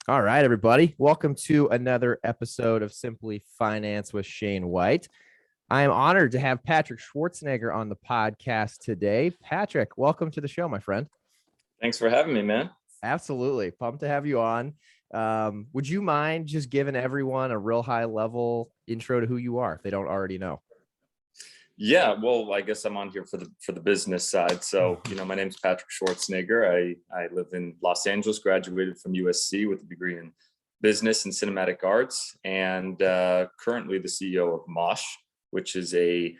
All right, everybody. Welcome to another episode of Simply Finance with Shane White. I am honored to have Patrick Schwarzenegger on the podcast today. Patrick, welcome to the show, my friend. Thanks for having me, man. Absolutely. Pumped to have you on. Would you mind just giving everyone a real high level intro to who you are if they don't already know? Yeah, well, I guess I'm on here for the business side. So, my name's Patrick Schwarzenegger. I live in Los Angeles, graduated from USC with a degree in business and cinematic arts, and currently the CEO of Mosh, which is a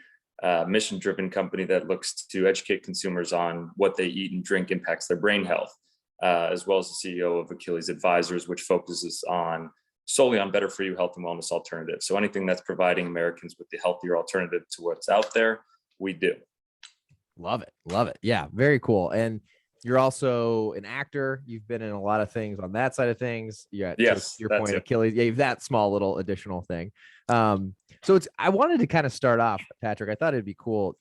mission-driven company that looks to educate consumers on what they eat and drink impacts their brain health, as well as the CEO of Achilles Advisors, which focuses solely on better for you health and wellness alternatives. So anything that's providing Americans with the healthier alternative to what's out there, we do. Love it. Love it. Yeah, very cool. And you're also an actor. You've been in a lot of things on that side of things. Yeah. Yes, to your that's point, it. Achilles. Yeah, you've that small little additional thing. I wanted to kind of start off, Patrick. I thought it'd be cool.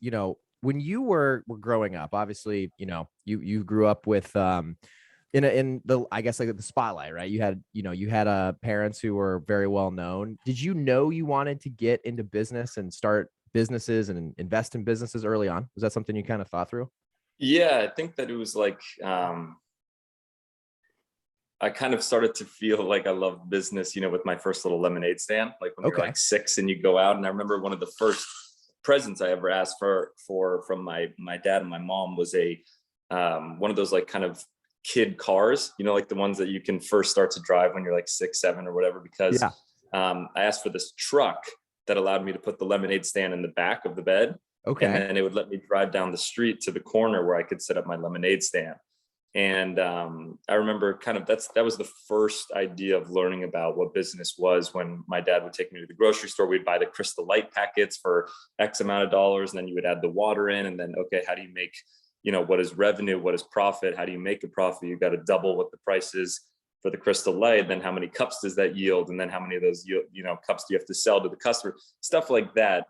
When you were growing up, obviously, you grew up with in the I guess like the spotlight, right? You had parents who were very well known. Did you know you wanted to get into business and start businesses and invest in businesses early on? Was that something you kind of thought through? Yeah, I think that it was like I kind of started to feel like I loved business, with my first little lemonade stand, like when you're Okay. like 6 and you go out. And I remember one of the first presents I ever asked for from my dad and my mom was a one of those like kind of kid cars, like the ones that you can first start to drive when you're like 6, 7 or whatever, because Yeah. I asked for this truck that allowed me to put the lemonade stand in the back of the bed. And Okay. then it would let me drive down the street to the corner where I could set up my lemonade stand. And I remember that was the first idea of learning about what business was when my dad would take me to the grocery store. We'd buy the Crystal Light packets for X amount of dollars, and then you would add the water in, and then, okay, how do you make, what is revenue? What is profit? How do you make a profit? You got to double what the price is for the Crystal Light. Then how many cups does that yield? And then how many of those, cups do you have to sell to the customer? Stuff like that.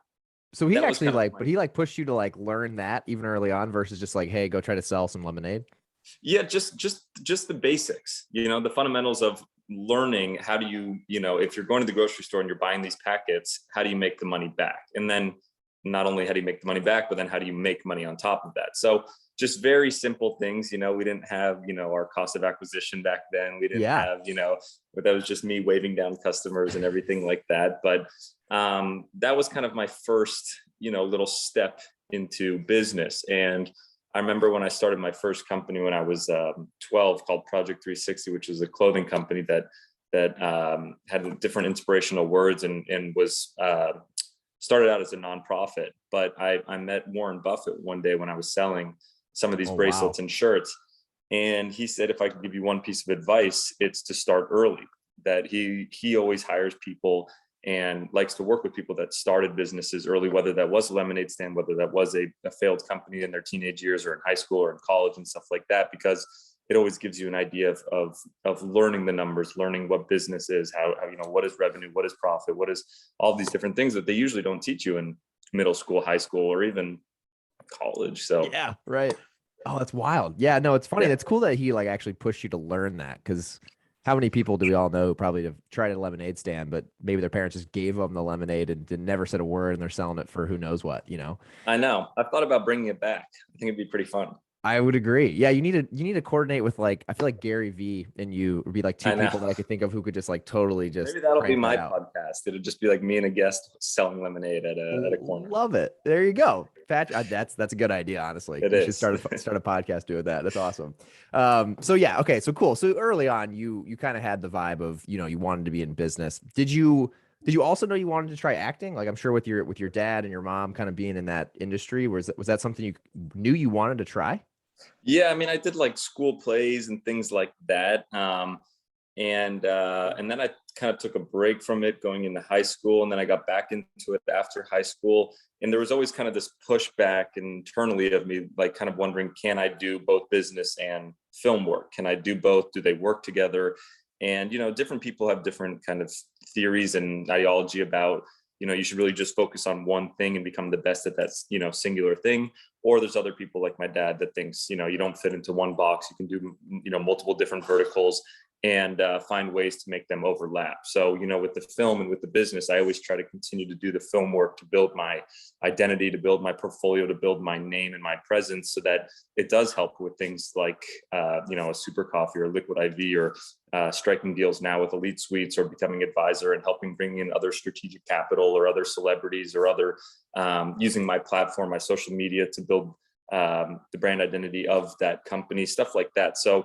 So he That was actually kind of but he pushed you to learn that even early on versus just like, hey, go try to sell some lemonade. Yeah, just the basics, the fundamentals of learning. How do you, if you're going to the grocery store and you're buying these packets, how do you make the money back? And then not only how do you make the money back, but then how do you make money on top of that? So just very simple things. We didn't have, our cost of acquisition back then. We didn't have, but that was just me waving down customers and everything like that. But that was kind of my first, little step into business. And I remember when I started my first company when I was 12, called Project 360, which is a clothing company that had different inspirational words and was started out as a nonprofit. But I met Warren Buffett one day when I was selling some of these bracelets and shirts. And he said, if I could give you one piece of advice, it's to start early. That he always hires people and likes to work with people that started businesses early, whether that was a lemonade stand, whether that was a failed company in their teenage years or in high school or in college and stuff like that, because it always gives you an idea of learning the numbers, learning what business is, how what is revenue, what is profit, what is all these different things that they usually don't teach you in middle school, high school, or even college. So Yeah, right. Oh, that's wild. Yeah, no, it's funny. yeah. It's cool that he actually pushed you to learn that, because how many people do we all know who probably have tried a lemonade stand, but maybe their parents just gave them the lemonade and never said a word, and they're selling it for who knows what? I know. I've thought about bringing it back. I think it'd be pretty fun. I would agree. Yeah, you need to coordinate with I feel like Gary V and you would be like two I know. people that I could think of who could just totally just Maybe that'll be crank that my out. podcast. It'll just be like me and a guest selling lemonade at a corner. Love it. There you go. Patrick, that's a good idea, honestly. It You should is. start a podcast doing that. That's awesome. So yeah, okay, so cool. So early on, you kind of had the vibe of, you wanted to be in business. Did you also know you wanted to try acting? Like, I'm sure with your dad and your mom kind of being in that industry, was that something you knew you wanted to try? Yeah, I mean, I did like school plays and things like that. And then I kind of took a break from it going into high school, and then I got back into it after high school. And there was always kind of this pushback internally of me, like kind of wondering, can I do both business and film work? Can I do both? Do they work together? And different people have different kind of theories and ideology about, you should really just focus on one thing and become the best at that, singular thing. Or there's other people like my dad that thinks, you don't fit into one box. You can do, multiple different verticals. and find ways to make them overlap. So, with the film and with the business, I always try to continue to do the film work to build my identity, to build my portfolio, to build my name and my presence, so that it does help with things like, a Super Coffee or Liquid IV, or striking deals now with Elite Suites, or becoming advisor and helping bring in other strategic capital or other celebrities or other using my platform, my social media to build the brand identity of that company, stuff like that. So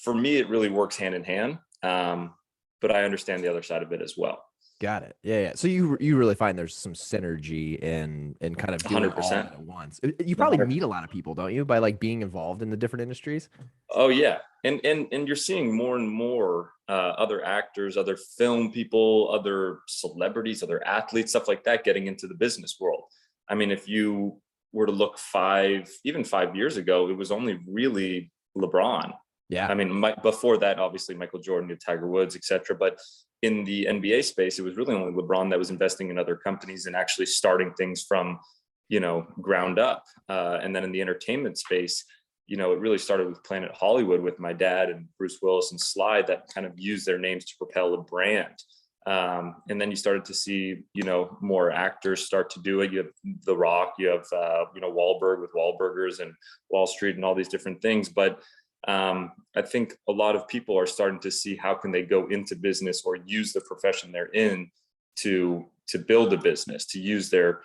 for me, it really works hand in hand. But I understand the other side of it as well. Got it. Yeah. So you really find there's some synergy in kind of doing all of 100%. it at once. You probably meet a lot of people, don't you, by like being involved in the different industries? Oh yeah. And you're seeing more and more other actors, other film people, other celebrities, other athletes, stuff like that, getting into the business world. I mean, if you were to look 5 years ago, it was only really LeBron. Yeah. I mean, before that, obviously Michael Jordan, Tiger Woods, etc. But in the NBA space, it was really only LeBron that was investing in other companies and actually starting things from, ground up. And then in the entertainment space, it really started with Planet Hollywood, with my dad and Bruce Willis and Sly, that kind of used their names to propel a brand. And then you started to see, more actors start to do it. You have The Rock, you have, Wahlberg with Wahlburgers and Wall Street and all these different things. But I think a lot of people are starting to see how can they go into business or use the profession they're in to build a business, to use their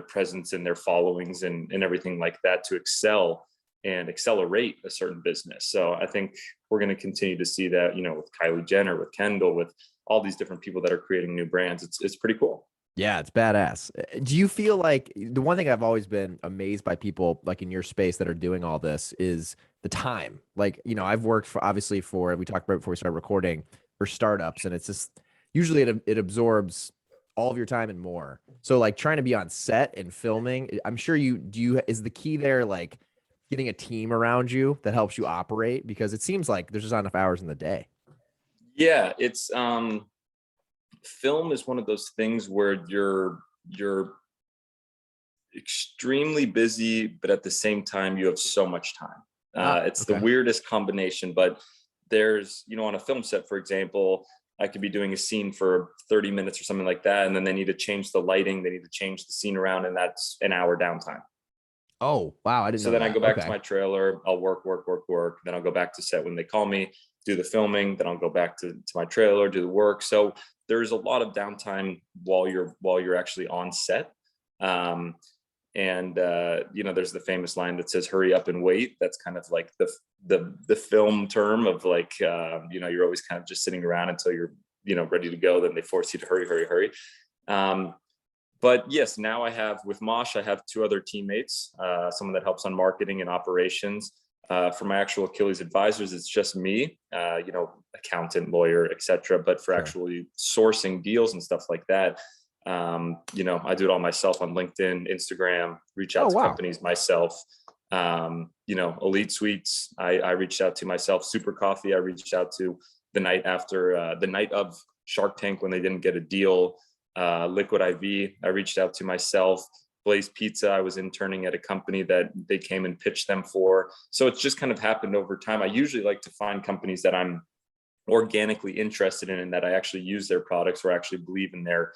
presence and their followings and everything like that to excel and accelerate a certain business. So I think we're going to continue to see that, with Kylie Jenner, with Kendall, with all these different people that are creating new brands. It's pretty cool. Yeah, it's badass. Do you feel like the one thing I've always been amazed by people like in your space that are doing all this is the time? Like, I've worked for, obviously for, we talked about before we started recording, for startups, and it's just usually it absorbs all of your time and more. So like trying to be on set and filming, I'm sure is the key there like getting a team around you that helps you operate? Because it seems like there's just not enough hours in the day. Yeah, it's film is one of those things where you're extremely busy, but at the same time you have so much time. It's the weirdest combination, but there's, on a film set, for example, I could be doing a scene for 30 minutes or something like that, and then they need to change the lighting, they need to change the scene around, and that's an hour downtime. Oh, wow. I didn't know So then that. I go back to my trailer, I'll work. Then I'll go back to set when they call me, do the filming. Then I'll go back to my trailer, do the work. So there's a lot of downtime while you're actually on set. And there's the famous line that says, "Hurry up and wait." That's kind of like the film term of like, you're always kind of just sitting around until you're, ready to go. Then they force you to hurry. But yes, now with Mosh, I have 2 other teammates, someone that helps on marketing and operations. For my actual Achilles advisors, it's just me, accountant, lawyer, etc. But for actually sourcing deals and stuff like that, I do it all myself on LinkedIn, Instagram, reach out to companies myself. Elite Suites, I reached out to myself. Super Coffee, I reached out to the night of Shark Tank when they didn't get a deal. Liquid IV, I reached out to myself. Blaze Pizza, I was interning at a company that they came and pitched them for. So it's just kind of happened over time. I usually like to find companies that I'm organically interested in and that I actually use their products or actually believe in their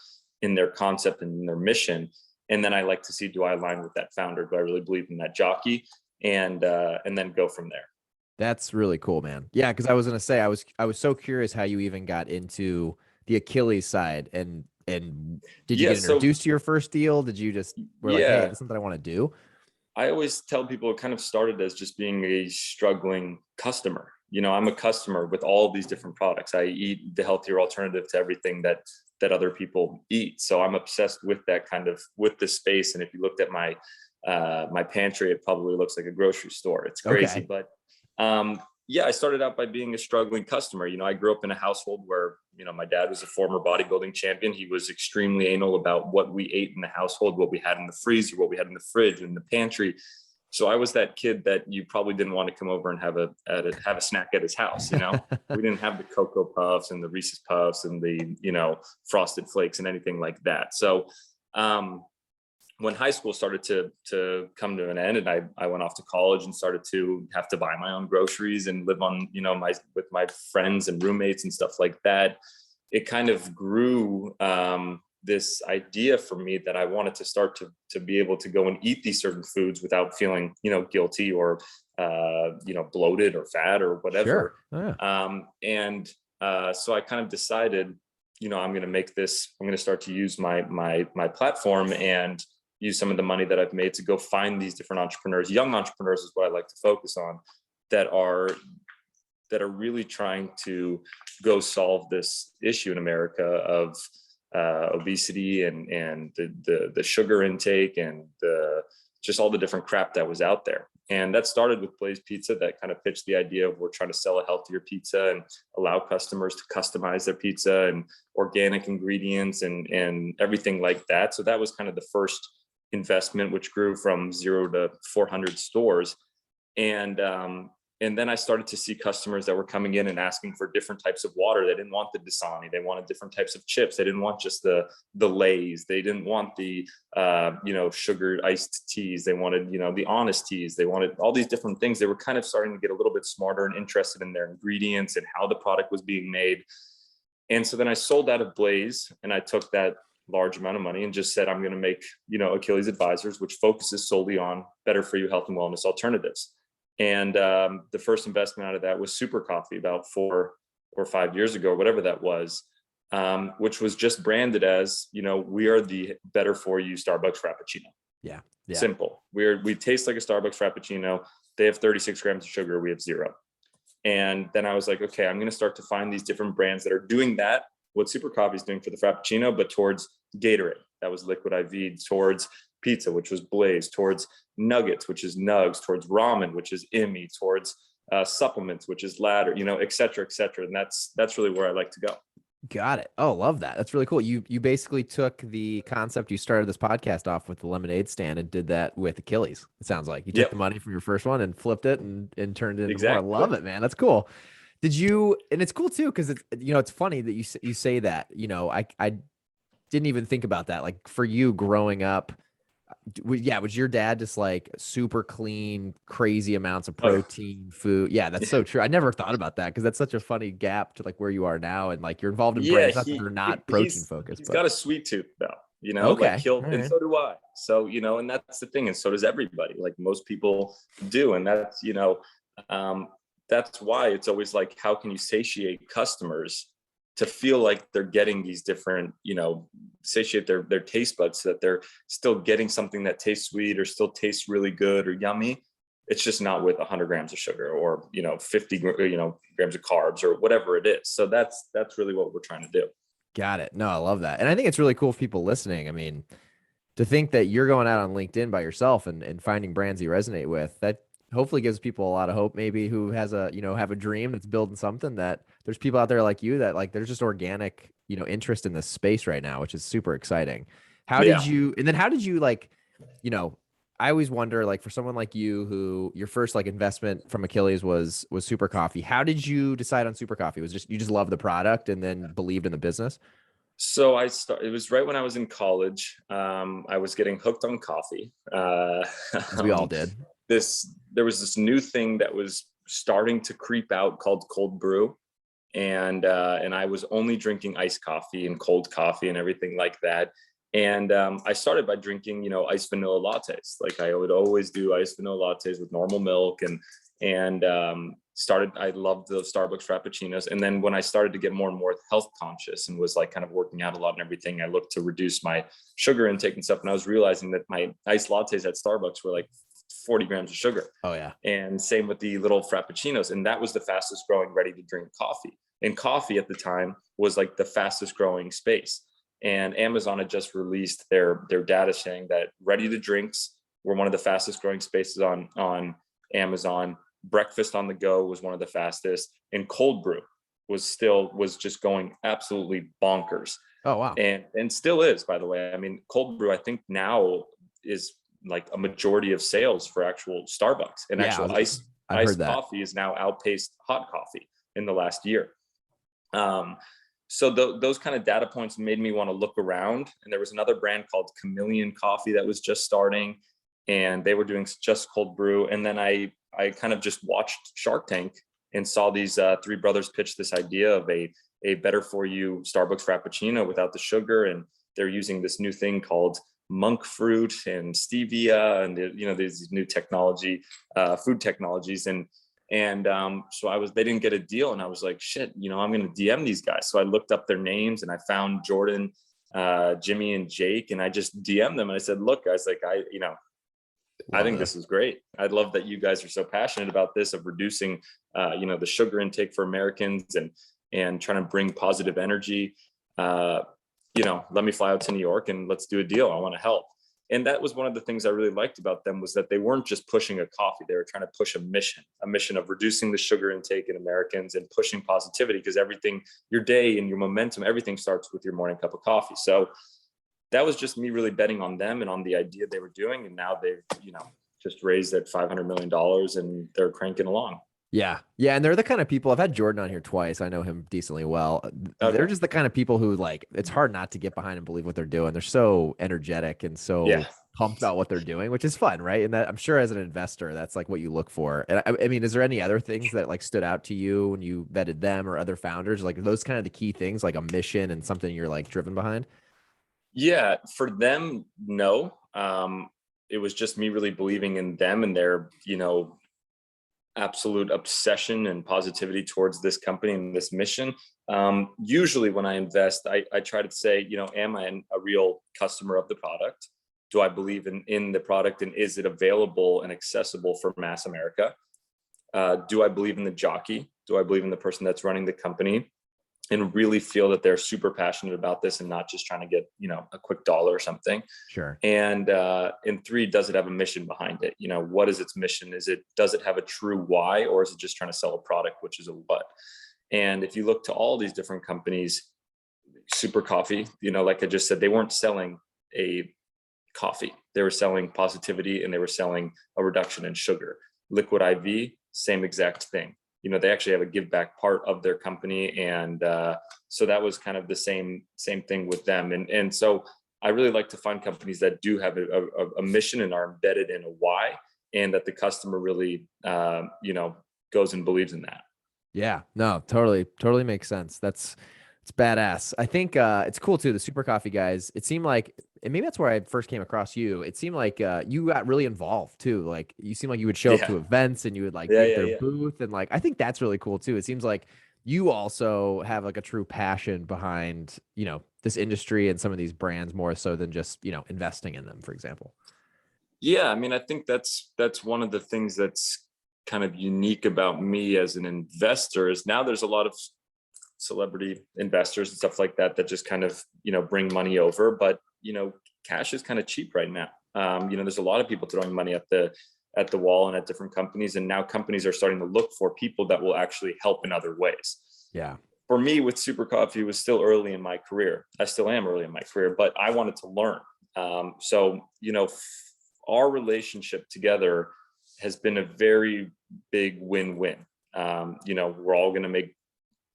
concept and in their mission. And then I like to see, do I align with that founder? Do I really believe in that jockey? And then go from there. That's really cool, man. Yeah, because I was gonna say I was so curious how you even got into the Achilles side, and did you get introduced to your first deal? Did you just were like, hey, this is something I want to do? I always tell people it kind of started as just being a struggling customer. I'm a customer with all of these different products. I eat the healthier alternative to everything that other people eat. So I'm obsessed with that with the space. And if you looked at my pantry, it probably looks like a grocery store. It's crazy, but I started out by being a struggling customer. I grew up in a household where, my dad was a former bodybuilding champion. He was extremely anal about what we ate in the household, what we had in the freezer, what we had in the fridge, in the pantry. So I was that kid that you probably didn't want to come over and have a snack at his house. We didn't have the Cocoa Puffs and the Reese's Puffs and the, Frosted Flakes and anything like that. So when high school started to come to an end, and I went off to college and started to have to buy my own groceries and live on, with my friends and roommates and stuff like that, it kind of grew this idea for me that I wanted to start to be able to go and eat these certain foods without feeling, guilty or bloated or fat or whatever. Sure. Yeah. So I kind of decided, I'm going to start to use my platform and use some of the money that I've made to go find these different entrepreneurs. Young entrepreneurs is what I like to focus on, that are really trying to go solve this issue in America of obesity and the sugar intake and just all the different crap that was out there. And that started with Blaze Pizza, that kind of pitched the idea of we're trying to sell a healthier pizza and allow customers to customize their pizza and organic ingredients and everything like that. So that was kind of the first investment, which grew from 0 to 400 stores. And then I started to see customers that were coming in and asking for different types of water. They didn't want the Dasani. They wanted different types of chips. They didn't want just the Lay's. They didn't want the, sugared iced teas. They wanted, the honest teas. They wanted all these different things. They were kind of starting to get a little bit smarter and interested in their ingredients and how the product was being made. And so then I sold out of Blaze, and I took that large amount of money and just said, I'm going to make, Achilles Advisors, which focuses solely on better for you health and wellness alternatives. And the first investment out of that was Super Coffee about 4 or 5 years ago, whatever that was, which was just branded as, we are the better for you Starbucks Frappuccino. Yeah. Simple. We taste like a Starbucks Frappuccino. They have 36 grams of sugar. We have 0. And then I was like, okay, I'm going to start to find these different brands that are doing that, what Super Coffee is doing for the Frappuccino, but towards Gatorade, that was Liquid IV, towards pizza, which was Blaze, towards nuggets, which is Nugs, towards ramen, which is Immi, towards supplements, which is Ladder, et cetera, et cetera. And that's really where I like to go. Got it. Oh, love that. That's really cool. You basically took the concept, you started this podcast off with the lemonade stand and did that with Achilles. It sounds like you took the money from your first one and flipped it and turned it into more. I love it, man. That's cool. Did you, and it's cool too, because it's funny that you say that, I didn't even think about that. Like for you growing up, was your dad just like super clean, crazy amounts of protein food? Yeah, that's so true. I never thought about that because that's such a funny gap to like where you are now, and like you're involved in brands that are not protein focused. He's got a sweet tooth though, Okay. like and so do I. So, and that's the thing. And so does everybody, like most people do. And that's, that's why it's always like, how can you satiate customers to feel like they're getting these different, satiate their taste buds so that they're still getting something that tastes sweet or still tastes really good or yummy. It's just not with 100 grams of sugar or, 50, grams of carbs or whatever it is. So that's really what we're trying to do. Got it. No, I love that. And I think it's really cool for people listening. I mean, to think that you're going out on LinkedIn by yourself and finding brands you resonate with, that hopefully gives people a lot of hope, maybe who has have a dream that's building something, that there's people out there like you that like, there's just organic, interest in this space right now, which is super exciting. How did you like, I always wonder, like for someone like you, who your first like investment from Achilles was Super Coffee. How did you decide on Super Coffee? Was you just loved the product and then believed in the business? So it was right when I was in college. I was getting hooked on coffee. We all did. There was this new thing that was starting to creep out called cold brew. And I was only drinking iced coffee and cold coffee and everything like that. And I started by drinking, iced vanilla lattes. Like I would always do iced vanilla lattes with normal milk and I loved the Starbucks Frappuccinos. And then when I started to get more and more health conscious and was like kind of working out a lot and everything, I looked to reduce my sugar intake and stuff. And I was realizing that my iced lattes at Starbucks were like 40 grams of sugar. Oh yeah. And same with the little Frappuccinos. And that was the fastest growing ready to drink coffee. And coffee at the time was like the fastest growing space. And Amazon had just released their data saying that ready to drinks were one of the fastest growing spaces on Amazon. Breakfast on the go was one of the fastest, and cold brew was just going absolutely bonkers. Oh wow. And still is, by the way. I mean, cold brew I think now is like a majority of sales for actual Starbucks, and actual iced coffee is now outpaced hot coffee in the last year. So those kind of data points made me want to look around. And there was another brand called Chameleon Coffee that was just starting, and they were doing just cold brew. And then I kind of just watched Shark Tank and saw these three brothers pitch this idea of a better for you Starbucks Frappuccino without the sugar. And they're using this new thing called monk fruit and stevia, and these new technology, food technologies. So they didn't get a deal, and I was like, shit, I'm going to DM these guys. So I looked up their names and I found Jordan, Jimmy, and Jake, and I just DM'd them and I said, look, guys, like I think this is great. I love that you guys are so passionate about this, of reducing, the sugar intake for Americans and trying to bring positive energy. Let me fly out to New York and let's do a deal. I want to help. And that was one of the things I really liked about them, was that they weren't just pushing a coffee. They were trying to push a mission of reducing the sugar intake in Americans and pushing positivity, because everything, your day and your momentum, everything starts with your morning cup of coffee. So that was just me really betting on them and on the idea they were doing. And now they've, just raised at $500 million and they're cranking along. Yeah. Yeah. And they're the kind of people, I've had Jordan on here twice. I know him decently well. Okay. They're just the kind of people who, like, it's hard not to get behind and believe what they're doing. They're so energetic and so pumped about what they're doing, which is fun. Right. And that, I'm sure as an investor, that's like what you look for. And I mean, is there any other things that like stood out to you when you vetted them or other founders? Like, those kind of the key things, like a mission and something you're like driven behind? Yeah. For them, no. It was just me really believing in them and their, absolute obsession and positivity towards this company and this mission. Usually when I invest, I try to say, am I a real customer of the product? Do I believe in the product, and is it available and accessible for mass America? Do I believe in the jockey? Do I believe in the person that's running the company, and really feel that they're super passionate about this and not just trying to get, a quick dollar or something? Sure. And three, does it have a mission behind it? What is its mission? Does it have a true why, or is it just trying to sell a product, which is a what? And if you look to all these different companies, Super Coffee, like I just said, they weren't selling a coffee. They were selling positivity, and they were selling a reduction in sugar. Liquid IV, same exact thing. They actually have a give back part of their company. And so that was kind of the same thing with them. And so I really like to find companies that do have a mission and are embedded in a why, and that the customer really, goes and believes in that. Yeah, no, totally makes sense. It's badass. I think it's cool too. The Super Coffee guys, it seemed like, and maybe that's where I first came across you. It seemed like you got really involved too. Like, you seem like you would show up to events and you would like be at their booth. And like, I think that's really cool too. It seems like you also have like a true passion behind, this industry and some of these brands, more so than just, investing in them, for example. Yeah. I mean, I think that's one of the things that's kind of unique about me as an investor, is now there's a lot of celebrity investors and stuff like that just kind of, bring money over. But, cash is kind of cheap right now. There's a lot of people throwing money at the wall and at different companies. And now companies are starting to look for people that will actually help in other ways. Yeah. For me, with Super Coffee, it was still early in my career. I still am early in my career, but I wanted to learn. Our relationship together has been a very big win-win. We're all going to make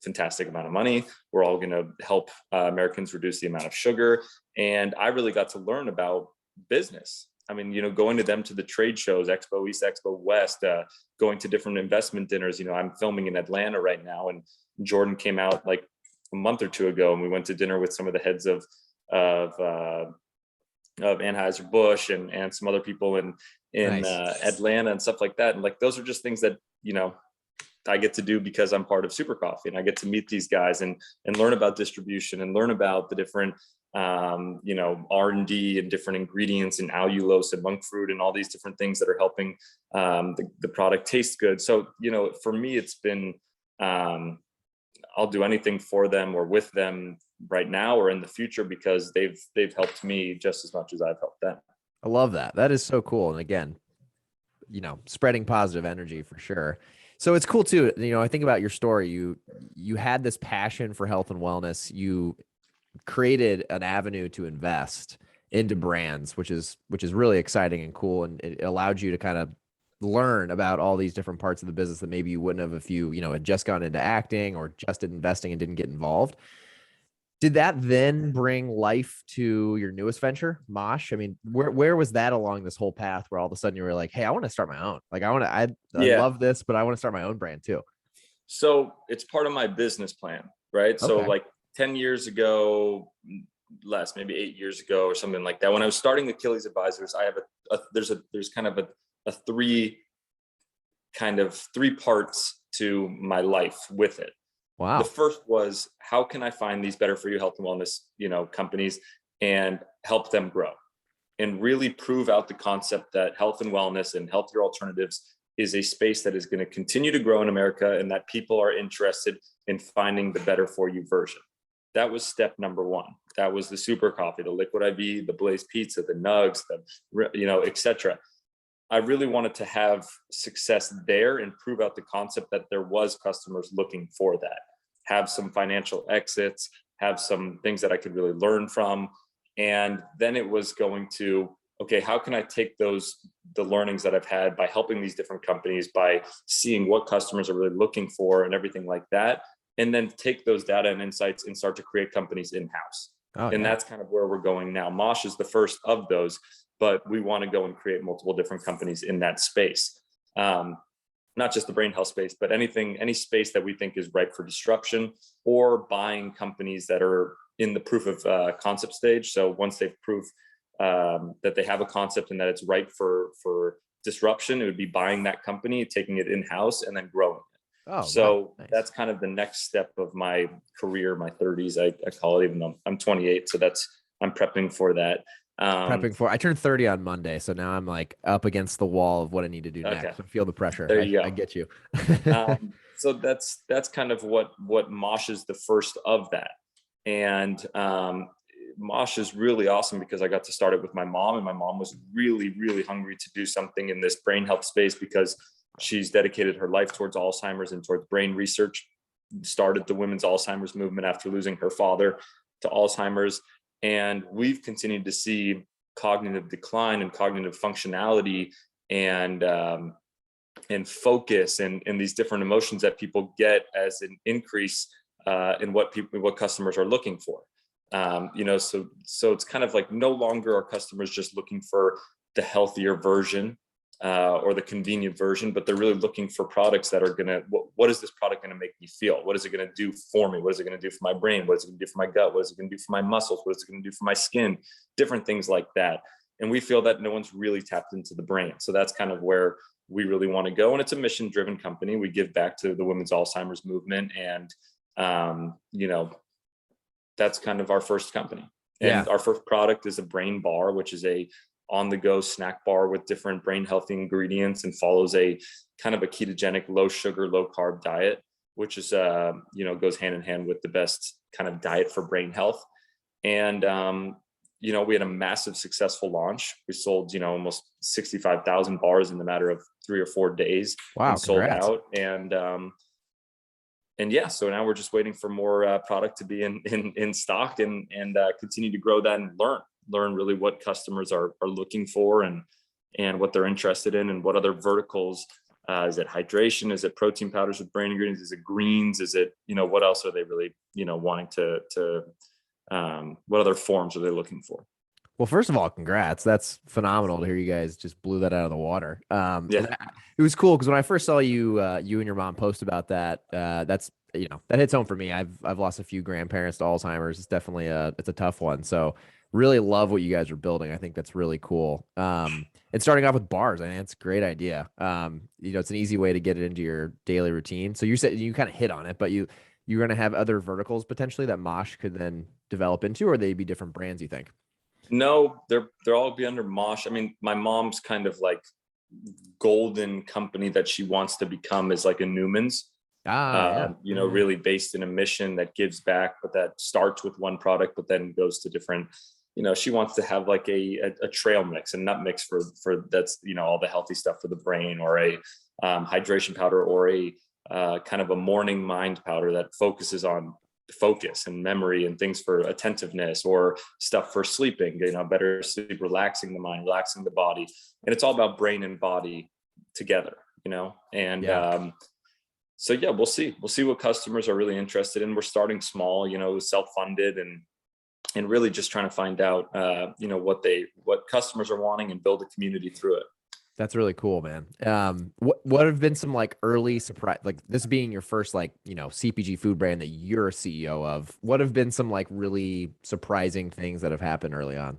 fantastic amount of money. We're all going to help Americans reduce the amount of sugar. And I really got to learn about business. I mean, going to them to the trade shows, Expo East, Expo West, going to different investment dinners. I'm filming in Atlanta right now, and Jordan came out like a month or two ago, and we went to dinner with some of the heads of Anheuser-Busch and some other people in nice. Atlanta and stuff like that. And like, those are just things that, I get to do because I'm part of Super Coffee, and I get to meet these guys and learn about distribution and learn about the different, R&D and different ingredients and allulose and monk fruit and all these different things that are helping the product taste good. So, for me, it's been, I'll do anything for them or with them right now or in the future, because they've helped me just as much as I've helped them. I love that. That is so cool. And again, spreading positive energy for sure. So it's cool too. I think about your story. You had this passion for health and wellness. You created an avenue to invest into brands, which is really exciting and cool. And it allowed you to kind of learn about all these different parts of the business that maybe you wouldn't have if you, had just gone into acting or just investing and didn't get involved. Did that then bring life to your newest venture, Mosh? I mean, where was that along this whole path where all of a sudden you were like, hey, I want to start my own. Like I Yeah. love this, but I want to start my own brand too. So it's part of my business plan, right? So Okay. like 10 years ago, less, maybe 8 years ago or something like that. When I was starting Achilles Advisors, I have there's kind of a three parts to my life with it. The Wow. first was, how can I find these better for you health and wellness, companies, and help them grow and really prove out the concept that health and wellness and healthier alternatives is a space that is going to continue to grow in America, and that people are interested in finding the better for you version. That was step number one. That was the super coffee, the liquid IV, the Blaze pizza, the nugs, etc. I really wanted to have success there and prove out the concept that there was customers looking for that, have some financial exits, have some things that I could really learn from. And then it was going to, okay, how can I take the learnings that I've had by helping these different companies, by seeing what customers are really looking for and everything like that, and then take those data and insights and start to create companies in-house. Oh, And yeah. that's kind of where we're going now. Mosh is the first of those, but we want to go and create multiple different companies in that space. Not just the brain health space, but any space that we think is ripe for disruption, or buying companies that are in the proof of concept stage. So once they've proved that they have a concept and that it's ripe for disruption, it would be buying that company, taking it in-house, and then growing it. Oh, So nice. that's kind of the next step of my career, my 30s, I call it, even though I'm 28. So I'm prepping for that. I turned 30 on Monday. So now I'm like up against the wall of what I need to do Okay, next. I feel the pressure. there you I go. get you. So that's kind of what Mosh is, the first of that. And Mosh is really awesome because I got to start it with my mom, and my mom was really, really hungry to do something in this brain health space because she's dedicated her life towards Alzheimer's and towards brain research. Started the women's Alzheimer's movement after losing her father to Alzheimer's. And we've continued to see cognitive decline and cognitive functionality and focus and these different emotions that people get as an increase in what customers are looking for. So it's kind of like no longer are customers just looking for the healthier version or the convenient version, but they're really looking for products that are gonna, what is this product gonna make me feel? What is it gonna do for me? What is it gonna do for my brain? What is it gonna do for my gut? What is it gonna do for my muscles? What is it gonna do for my skin? Different things like that. And we feel that no one's really tapped into the brain. So that's kind of where we really want to go. And it's a mission-driven company. We give back to the women's Alzheimer's movement. And, that's kind of our first company. And our first product is a brain bar, which is a on-the-go snack bar with different brain healthy ingredients and follows a kind of a ketogenic, low sugar, low carb diet, which is, goes hand in hand with the best kind of diet for brain health. And, we had a massive successful launch. We sold, almost 65,000 bars in the matter of 3 or 4 days. Wow, and sold congrats. out. And yeah, so now we're just waiting for more product to be in stock and continue to grow that and learn really what customers are looking for and what they're interested in and what other verticals. Is it hydration? Is it protein powders with brain ingredients? Is it greens? Is it, what else are they really, wanting to what other forms are they looking for? Well, first of all, congrats. That's phenomenal to hear you guys just blew that out of the water. Yeah. It was cool because when I first saw you, you and your mom post about that, that hits home for me. I've lost a few grandparents to Alzheimer's. It's definitely it's a tough one. So really love what you guys are building. I think that's really cool. And starting off with bars, I think it's a great idea. It's an easy way to get it into your daily routine. So you said you kind of hit on it, but you're going to have other verticals potentially that Mosh could then develop into, or they'd be different brands, you think? No, they're all be under Mosh. I mean, my mom's kind of like golden company that she wants to become is like a Newman's, Yeah. really based in a mission that gives back, but that starts with one product, but then goes to different, she wants to have like a trail mix, a nut mix for that's, all the healthy stuff for the brain, or a hydration powder, or a kind of a morning mind powder that focuses on focus and memory and things for attentiveness, or stuff for sleeping, better sleep, relaxing the mind, relaxing the body. And it's all about brain and body together, and So yeah, we'll see what customers are really interested in. We're starting small, self-funded, and really just trying to find out what customers are wanting and build a community through it. That's really cool, man. What have been some like early surprise, like this being your first like, CPG food brand that you're a CEO of? What have been some like really surprising things that have happened early on?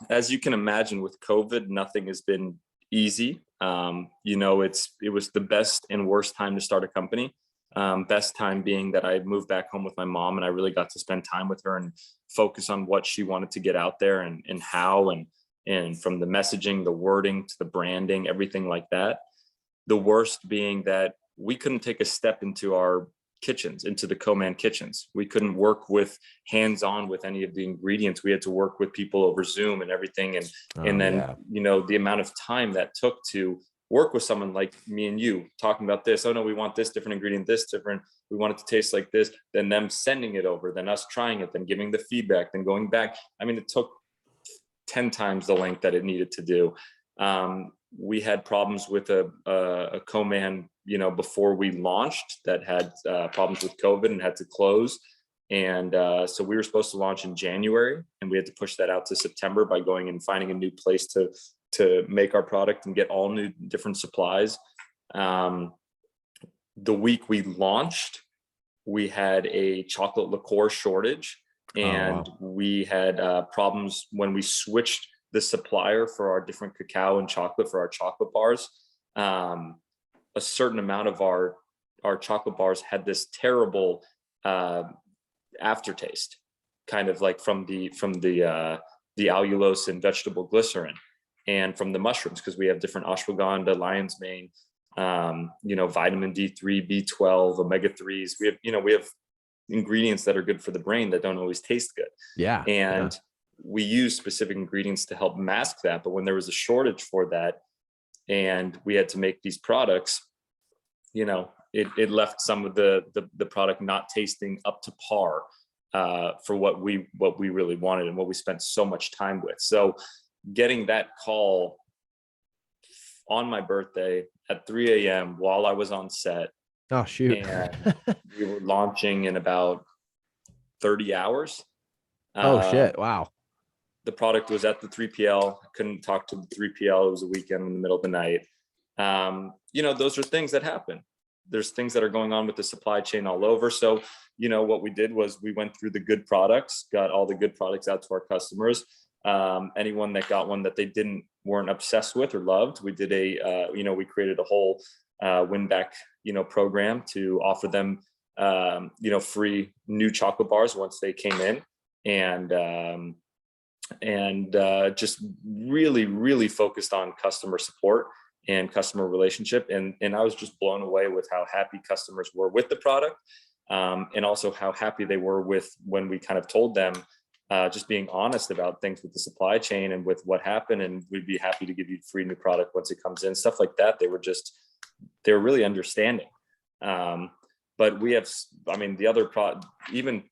As you can imagine, with COVID, nothing has been easy. It was the best and worst time to start a company. Best time being that I moved back home with my mom, and I really got to spend time with her and focus on what she wanted to get out there, and how, and from the messaging, the wording to the branding, everything like that. The worst being that we couldn't take a step into our kitchens, into the Co-Man kitchens. We couldn't work with hands-on with any of the ingredients. We had to work with people over Zoom and everything. And then, Yeah. the amount of time that took to work with someone like me and you talking about this. Oh no, we want this different ingredient, this different. We want it to taste like this. Then them sending it over, then us trying it, then giving the feedback, then going back. I mean, it took 10 times the length that it needed to do. We had problems with a co-man, before we launched, that had problems with COVID and had to close. And so we were supposed to launch in January, and we had to push that out to September by going and finding a new place to make our product and get all new different supplies. The week we launched, we had a chocolate liqueur shortage, and we had problems when we switched the supplier for our different cacao and chocolate for our chocolate bars. A certain amount of our chocolate bars had this terrible aftertaste, kind of like from the allulose and vegetable glycerin, and from the mushrooms, because we have different ashwagandha, lion's mane, vitamin D3, B12, omega-3s. We have ingredients that are good for the brain that don't always taste good. Yeah. And we use specific ingredients to help mask that. But when there was a shortage for that, and we had to make these products, it left some of the product not tasting up to par for what we really wanted and what we spent so much time with. So getting that call on my birthday at 3 a.m. while I was on set. Oh, shoot. And we were launching in about 30 hours. Oh, shit. Wow. The product was at the 3PL. I couldn't talk to the 3PL. It was a weekend in the middle of the night. Those are things that happen. There's things that are going on with the supply chain all over. So, what we did was we went through the good products, got all the good products out to our customers. Anyone that got one that they weren't obsessed with or loved, we did we created a whole win back, program to offer them, free new chocolate bars once they came in, and just really, really focused on customer support and customer relationship. And I was just blown away with how happy customers were with the product, and also how happy they were with when we kind of told them, just being honest about things with the supply chain and with what happened, and we'd be happy to give you free new product once it comes in, stuff like that. They were really understanding. But we have, the other even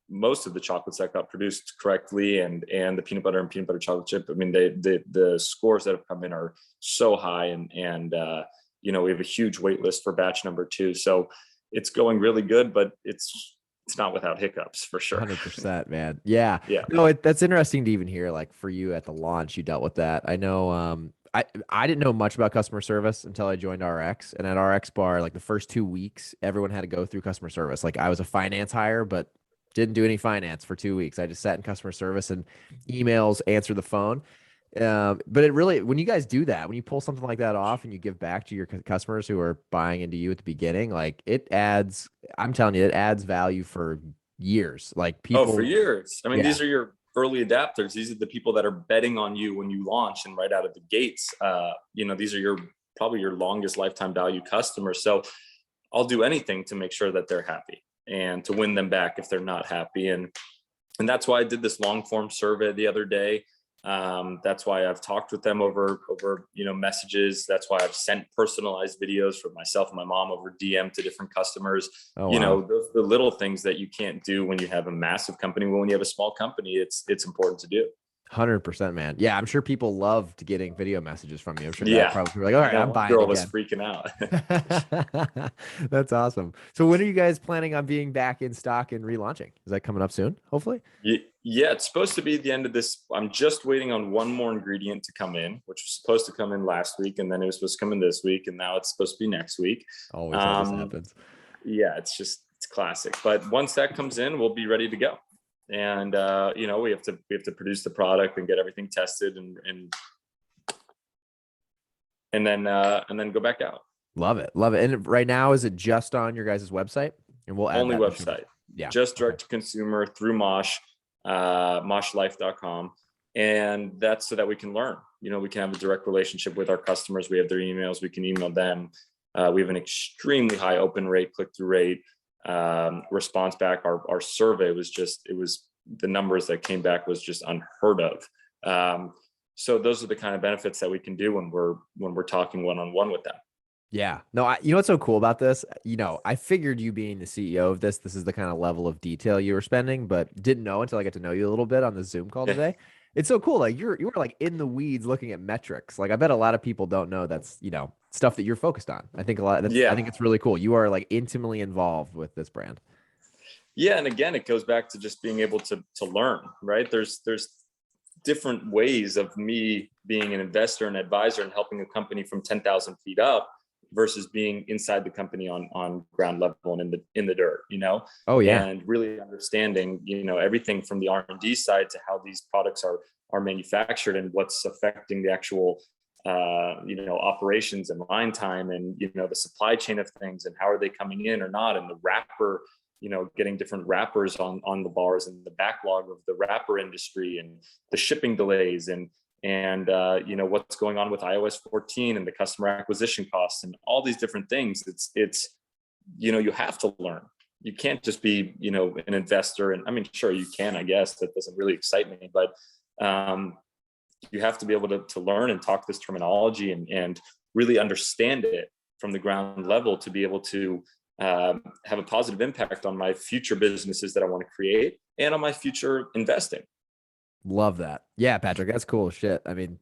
most of the chocolates that got produced correctly, and the peanut butter and peanut butter chocolate chip, the scores that have come in are so high, and we have a huge wait list for batch number 2. So it's going really good, but it's not without hiccups, for sure. 100%, man. Yeah. Yeah. No, that's interesting to even hear, like, for you at the launch, you dealt with that. I know, I didn't know much about customer service until I joined RX, and at RX Bar, like the first 2 weeks, everyone had to go through customer service. Like, I was a finance hire, but didn't do any finance for 2 weeks. I just sat in customer service and emails, answer the phone. But it really, when you guys do that, when you pull something like that off and you give back to your customers who are buying into you at the beginning, like, it adds, I'm telling you, it adds value for years. Like, people. Oh, for years. Yeah. These are your early adapters. These are the people that are betting on you when you launch and right out of the gates. These are probably your longest lifetime value customers. So I'll do anything to make sure that they're happy and to win them back if they're not happy. And that's why I did this long form survey the other day. That's why I've talked with them over messages. That's why I've sent personalized videos for myself and my mom over DM to different customers. Oh, wow. Those the little things that you can't do when you have a massive company. When you have a small company, it's important to do. 100%, man. Yeah, I'm sure people loved getting video messages from you. I'm sure that Yeah. probably like, all I right, know I'm one buying girl was again. freaking out. That's awesome. So when are you guys planning on being back in stock and relaunching? Is that coming up soon, hopefully? Yeah, it's supposed to be the end of this. I'm just waiting on one more ingredient to come in, which was supposed to come in last week, and then it was supposed to come in this week, and now it's supposed to be next week. Always how this Um, happens. yeah, it's classic. But once that comes in, we'll be ready to go. And we have to produce the product and get everything tested and then go back out. Love it. Love it. And right now, is it just on your guys' website? And we'll add Only that in the show notes. website. Yeah. Just Okay. direct to consumer through Mosh, moshlife.com. And that's so that we can learn. We can have a direct relationship with our customers. We have their emails. We can email them. We have an extremely high open rate, click-through rate, response back. Our survey was the numbers that came back was just unheard of. So those are the kind of benefits that we can do when we're talking one-on-one with them. Yeah. No, you know what's so cool about this? I figured you being the CEO of this is the kind of level of detail you were spending, but didn't know until I got to know you a little bit on the Zoom call Yeah. today. It's so cool. Like you were like in the weeds looking at metrics. Like I bet a lot of people don't know that's, stuff that you're focused on. I think I think it's really cool. You are like intimately involved with this brand. Yeah. And again, it goes back to just being able to learn, right? There's different ways of me being an investor and advisor and helping a company from 10,000 feet up versus being inside the company on ground level and in the dirt, Oh yeah. and really understanding, everything from the R&D side to how these products are manufactured and what's affecting the actual, operations and line time and, the supply chain of things and how are they coming in or not. And the wrapper, getting different wrappers on the bars and the backlog of the wrapper industry and the shipping delays and what's going on with iOS 14 and the customer acquisition costs and all these different things. It's you have to learn. You can't just be an investor. And I mean, sure you can, I guess that doesn't really excite me, but you have to be able to learn and talk this terminology and really understand it from the ground level to be able to have a positive impact on my future businesses that I want to create and on my future investing. Love that. Yeah, Patrick, that's cool as shit. I mean,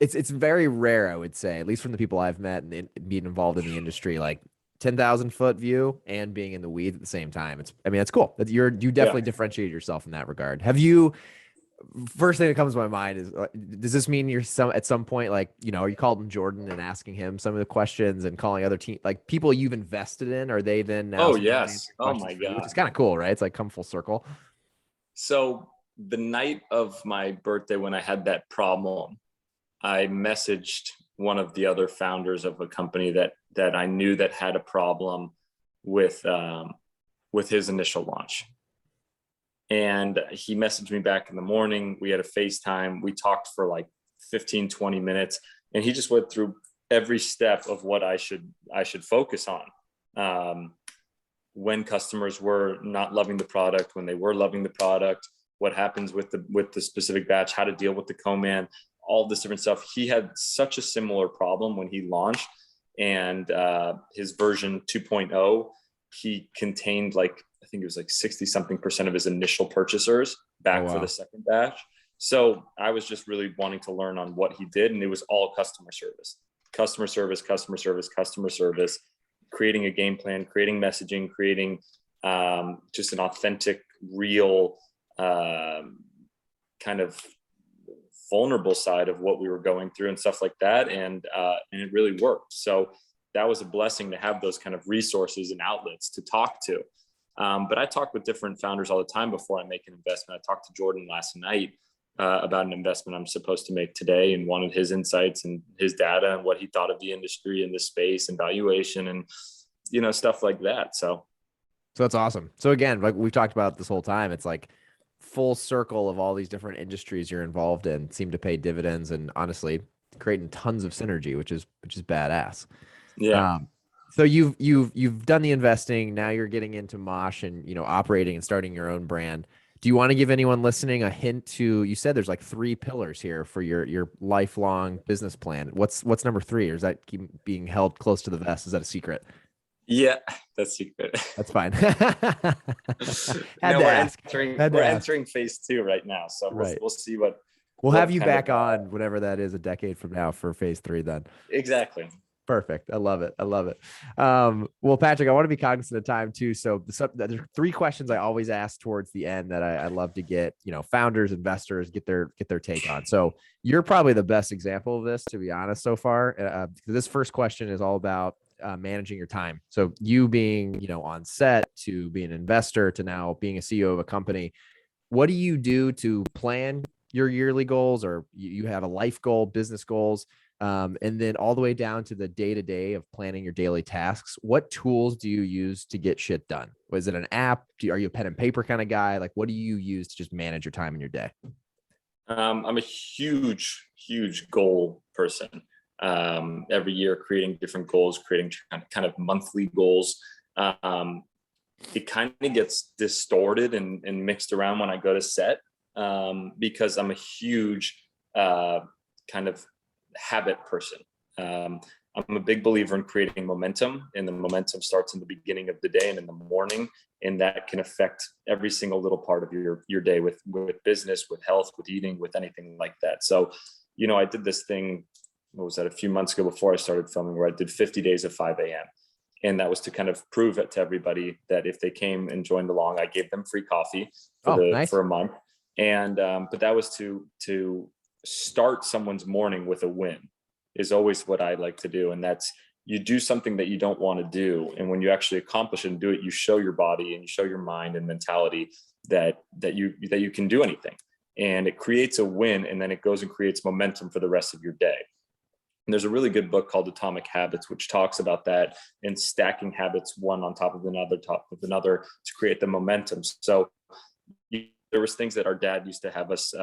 it's very rare, I would say, at least from the people I've met and being involved in the industry, like 10,000-foot view and being in the weeds at the same time. That's cool. You definitely differentiate yourself in that regard. Have you, first thing that comes to my mind is, does this mean you're at some point, like, are you calling Jordan and asking him some of the questions and calling other team, like people you've invested in, are they then now? Oh, yes. Oh my God. Which is kind of cool, right? It's like come full circle. So the night of my birthday, when I had that problem, I messaged one of the other founders of a company that I knew that had a problem with his initial launch. And he messaged me back in the morning. We had a FaceTime. We talked for like 15, 20 minutes. And he just went through every step of what I should focus on. When customers were not loving the product, when they were loving the product, what happens with the specific batch, how to deal with the co-man, all this different stuff. He had such a similar problem when he launched, and his version 2.0, he contained like, I think it was like 60 something % of his initial purchasers back for the second batch. So I was just really wanting to learn on what he did. And it was all customer service, creating a game plan, creating messaging, creating just an authentic, real kind of vulnerable side of what we were going through and stuff like that. And it really worked. So that was a blessing to have those kind of resources and outlets to talk to. But I talk with different founders all the time before I make an investment. I talked to Jordan last night about an investment I'm supposed to make today and wanted his insights and his data and what he thought of the industry and the space and valuation and, stuff like that. So that's awesome. So again, like we've talked about this whole time, it's like full circle of all these different industries you're involved in seem to pay dividends and honestly creating tons of synergy, which is badass. Yeah. So you've done the investing. Now you're getting into Mosh and, operating and starting your own brand. Do you want to give anyone listening a hint to, you said there's like 3 pillars here for your lifelong business plan. What's number 3, or is that keep being held close to the vest? Is that a secret? Yeah, that's secret. That's fine. We're entering phase 2 right now. So we'll see what We'll have you kind back of, on whenever that is, a decade from now, for phase 3 then. exactly. Perfect. I love it. I love it. Well, Patrick, I want to be cognizant of time too. So there's 3 questions I always ask towards the end that I love to get, founders, investors, get their take on. So you're probably the best example of this, to be honest, so far. This first question is all about managing your time. So you being, on set, to being an investor, to now being a CEO of a company, what do you do to plan your yearly goals, or you have a life goal, business goals? And then all the way down to the day-to-day of planning your daily tasks. What tools do you use to get shit done? Was it an app? Are you a pen and paper kind of guy? Like, what do you use to just manage your time in your day? I'm a huge goal person. Every year creating different goals, creating kind of monthly goals. It kind of gets distorted and mixed around when I go to set, because I'm a huge kind of habit person. I'm a big believer in creating momentum, and the momentum starts in the beginning of the day and in the morning, and that can affect every single little part of your day, with business, with health, with eating, with anything like that. So, I did this thing, what was that, a few months ago before I started filming, where I did 50 days of 5 a.m. And that was to kind of prove it to everybody that if they came and joined along, I gave them free coffee Nice. for a month. And but that was to start someone's morning with a win, is always what I like to do. And that's, you do something that you don't want to do, and when you actually accomplish it and do it, you show your body and you show your mind and mentality that you can do anything, and it creates a win, and then it goes and creates momentum for the rest of your day. And there's a really good book called Atomic Habits, which talks about that, and stacking habits one on top of another to create the momentum. So there was things that our dad used to have us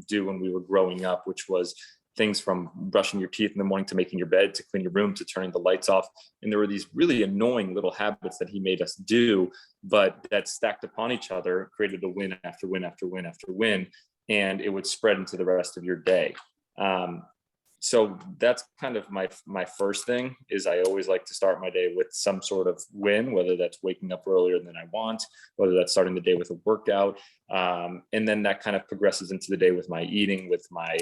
do when we were growing up, which was things from brushing your teeth in the morning, to making your bed, to clean your room, to turning the lights off. And there were these really annoying little habits that he made us do, but that stacked upon each other created a win after win after win after win, and it would spread into the rest of your day. So that's kind of my first thing, is I always like to start my day with some sort of win, whether that's waking up earlier than I want, whether that's starting the day with a workout. And then that kind of progresses into the day with my eating, with my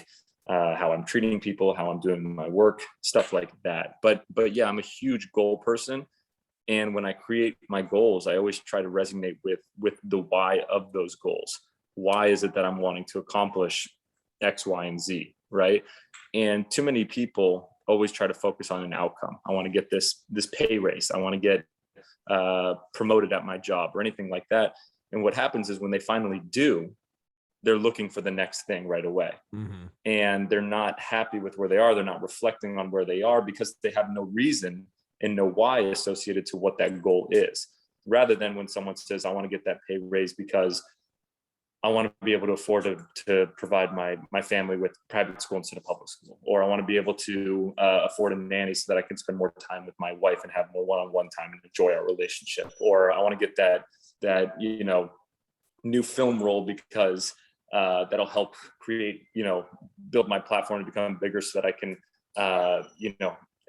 how I'm treating people, how I'm doing my work, stuff like that. But yeah, I'm a huge goal person. And when I create my goals, I always try to resonate with the why of those goals. Why is it that I'm wanting to accomplish X, Y, and Z, right? And too many people always try to focus on an outcome. I want to get this pay raise. I want to get promoted at my job, or anything like that. And what happens is, when they finally do, they're looking for the next thing right away. Mm-hmm. And they're not happy with where they are. They're not reflecting on where they are, because they have no reason and no why associated to what that goal is. Rather than when someone says, I want to get that pay raise because I want to be able to afford to provide my family with private school instead of public school, or I want to be able to afford a nanny so that I can spend more time with my wife and have more one-on-one time and enjoy our relationship, or I want to get that new film role because that'll help create, build my platform to become bigger, so that I can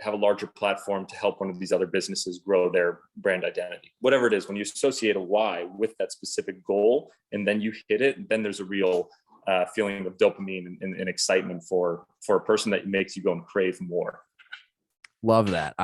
have a larger platform to help one of these other businesses grow their brand identity. Whatever it is, when you associate a why with that specific goal and then you hit it, then there's a real feeling of dopamine and excitement for a person that makes you go and crave more. Love that.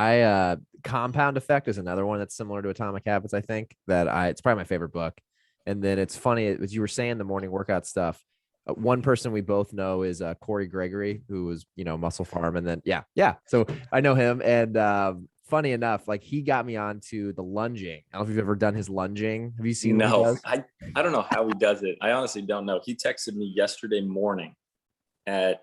Compound Effect is another one that's similar to Atomic Habits. I think it's probably my favorite book. And then it's funny, as you were saying, the morning workout stuff. One person we both know is Gregory, who was, Muscle Farm. And then, yeah. So I know him. And funny enough, like, he got me onto the lunging. I don't know if you've ever done his lunging. Have you seen? No, I don't know how he does it. I honestly don't know. He texted me yesterday morning at,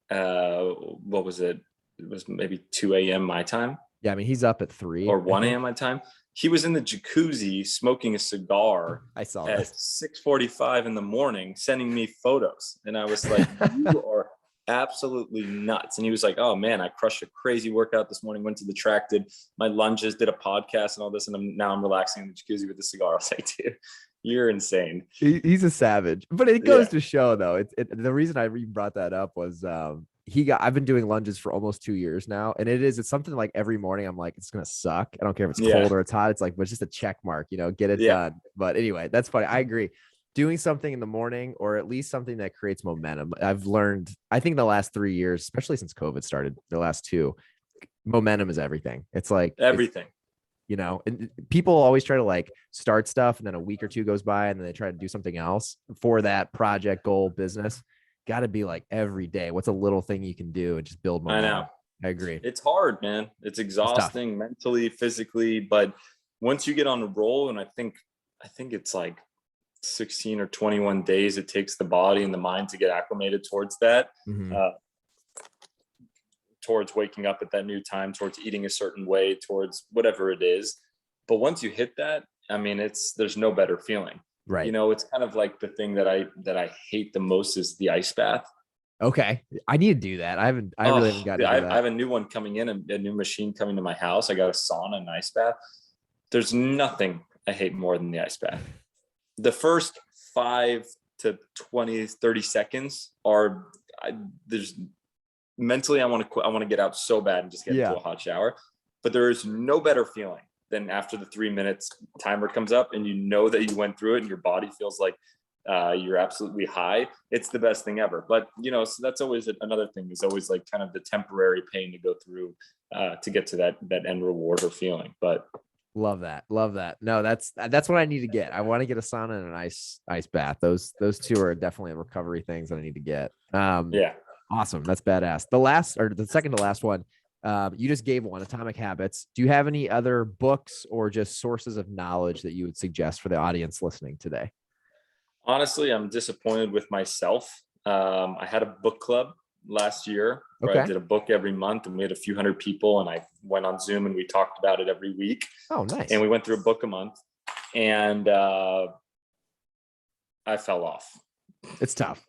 what was it? It was maybe 2 a.m. my time. Yeah, I mean, he's up at 3 or 1 a.m. my time. He was in the jacuzzi smoking a cigar. I saw at 6:45 in the morning, sending me photos. And I was like, you are absolutely nuts. And he was like, oh man, I crushed a crazy workout this morning, went to the track, did my lunges, did a podcast and all this. And now I'm relaxing in the jacuzzi with the cigar. I was like, dude, you're insane. He's a savage. But it goes to show, though, the reason I brought that up was I've been doing lunges for almost 2 years now. And it's something like every morning I'm like, it's going to suck. I don't care if it's cold or it's hot. It's like, but it's just a check mark, get it done. But anyway, that's funny. I agree. doing something in the morning, or at least something that creates momentum. I've learned, I think the last 3 years, especially since COVID started, the last two, momentum is everything. It's like, Everything. and people always try to like start stuff and then a week or two goes by and then they try to do something else for that project, goal, business. Got to be like every day. What's a little thing you can do and just build I momentum? know. I agree. It's hard, man. It's exhausting mentally, physically, but once you get on a roll, and I think it's like 16 or 21 days it takes the body and the mind to get acclimated towards that, towards waking up at that new time, towards eating a certain way, towards whatever it is. But once you hit that, I mean, there's no better feeling. Right. It's kind of like the thing that I hate the most is the ice bath. Okay. I need to do that. I really haven't gotten to do that. I have a new one coming in, a new machine coming to my house. I got a sauna and ice bath. There's nothing I hate more than the ice bath. The first 5 to 20, 30 seconds there's mentally, I want to get out so bad and just get into a hot shower, but there is no better feeling than after the 3 minutes timer comes up and you know that you went through it and your body feels like you're absolutely high. It's the best thing ever. But so that's always another thing, is always like kind of the temporary pain to go through to get to that end reward or feeling. But love that. No, that's what I need to get. I want to get a sauna and an ice bath. Those two are definitely recovery things that I need to get. Yeah. Awesome. That's badass. The second to last one, you just gave one, Atomic Habits. Do you have any other books or just sources of knowledge that you would suggest for the audience listening today? Honestly, I'm disappointed with myself. I had a book club last year where I did a book every month, and we had a few hundred people, and I went on Zoom and we talked about it every week. Oh, nice. And we went through a book a month, and I fell off. It's tough.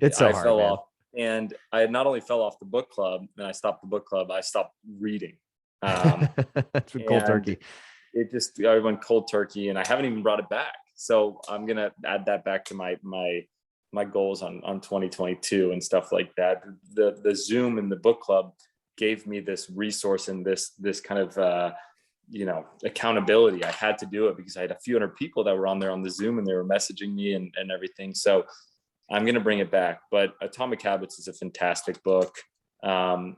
It's so hard, I fell man. off. And I not only fell off the book club, and I stopped the book club, I stopped reading. That's cold turkey. I went cold turkey, and I haven't even brought it back. So I'm going to add that back to my goals on 2022 and stuff like that. The Zoom and the book club gave me this resource and this kind of, accountability. I had to do it because I had a few hundred people that were on there on the Zoom, and they were messaging me and everything. So I'm going to bring it back. But Atomic Habits is a fantastic book. One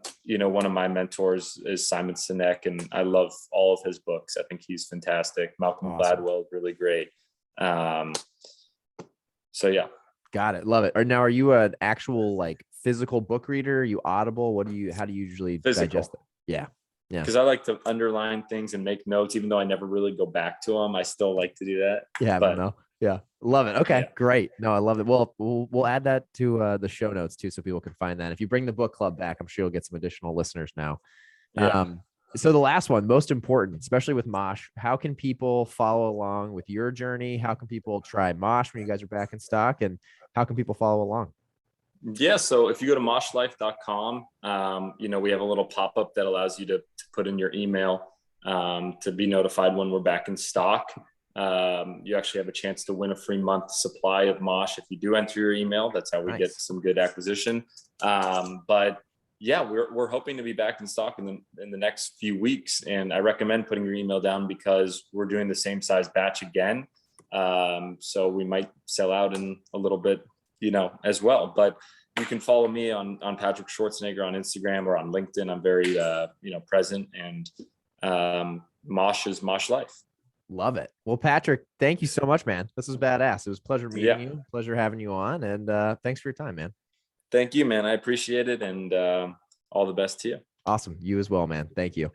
of my mentors is Simon Sinek, and I love all of his books. I think he's fantastic. Malcolm Gladwell is really great. So yeah. Got it. Love it. Now, are you an actual like physical book reader? Are you Audible? How do you usually digest it? Yeah. Yeah. Because I like to underline things and make notes, even though I never really go back to them. I still like to do that. Yeah. But no. Yeah. Love it. Okay. Yeah. Great. No, I love it. Well, we'll add that to the show notes too, so people can find that. If you bring the book club back, I'm sure you'll get some additional listeners now. Yeah. So the last one, most important, especially with Mosh, how can people follow along with your journey? How can people try Mosh when you guys are back in stock? And how can people follow along? Yeah. So if you go to moshlife.com, we have a little pop-up that allows you to put in your email to be notified when we're back in stock. You actually have a chance to win a free month supply of Mosh if you do enter your email. That's how we get some good acquisition. But yeah, we're hoping to be back in stock in the next few weeks. And I recommend putting your email down because we're doing the same size batch again. So we might sell out in a little bit, as well. But you can follow me on Patrick Schwarzenegger on Instagram or on LinkedIn. I'm very, present, and Mosh is Mosh Life. Love it. Well, Patrick, thank you so much, man. This was badass. It was a pleasure meeting you. Pleasure having you on. And thanks for your time, man. Thank you, man. I appreciate it. And all the best to you. Awesome. You as well, man. Thank you.